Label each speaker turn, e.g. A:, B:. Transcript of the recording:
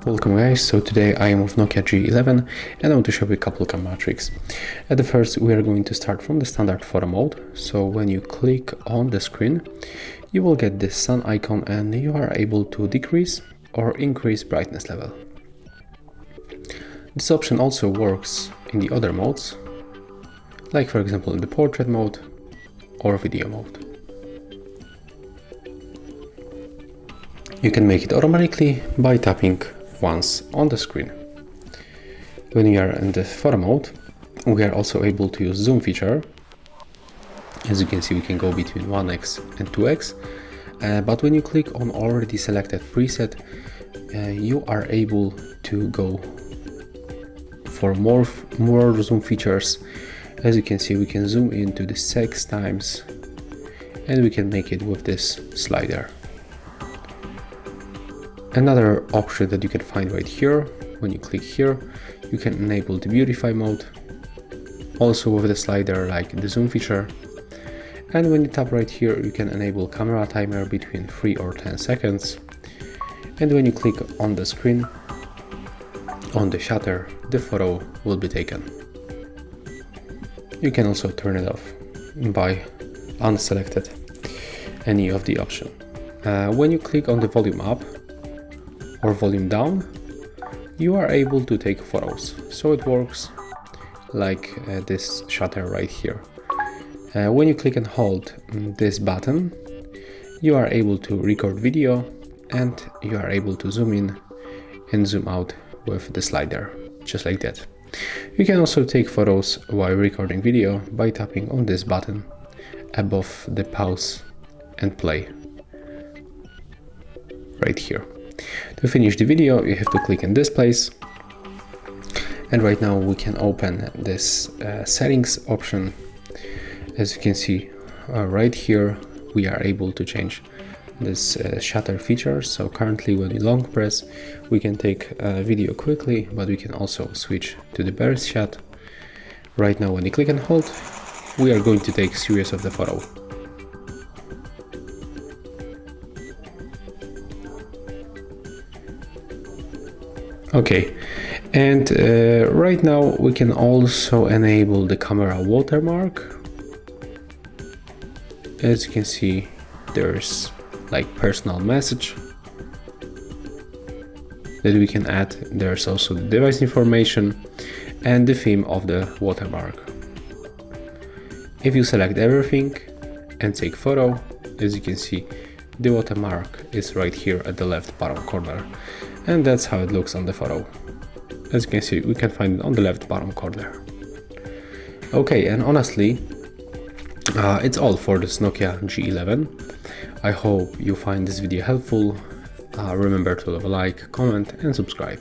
A: Welcome guys, so today I am with NOKIA G11 and I want to show you a couple of camera tricks. At the first we are going to start from the standard photo mode. So when you click on the screen you will get this sun icon and you are able to decrease or increase brightness level. This option also works in the other modes, like for example in the portrait mode or video mode. You can make it automatically by tapping once on the screen. When we are in the photo mode, we are also able to use zoom feature. As you can see, we can go between 1x and 2x, but when you click on already selected preset, you are able to go for more zoom features. As you can see, we can zoom into the 6 times and we can make it with this slider. Another option that you can find right here, when you click here, you can enable the beautify mode, also with the slider like the zoom feature. And when you tap right here, you can enable camera timer between 3 or 10 seconds. And when you click on the screen, on the shutter, the photo will be taken. You can also turn it off by unselected any of the option. When you click on the volume up or volume down, you are able to take photos. So it works like this shutter right here. When you click and hold this button, you are able to record video and you are able to zoom in and zoom out with the slider, just like that. You can also take photos while recording video by tapping on this button above the pause and play right here. To finish the video, you have to click in this place, and right now we can open this settings option. As you can see right here, we are able to change this shutter feature. So currently when you long press, we can take a video quickly, but we can also switch to the burst shot. Right now when you click and hold, we are going to take series of the photo. Okay, and right now we can also enable the camera watermark. As you can see, there's like personal message that we can add. There's also the device information and the theme of the watermark. If you select everything and take photo, as you can see, the watermark is right here at the left bottom corner, and that's how it looks on the photo. As you can see, we can find it on the left bottom corner. Okay, and honestly, it's all for this NOKIA G11. I hope you find this video helpful. Remember to leave a like, comment and subscribe.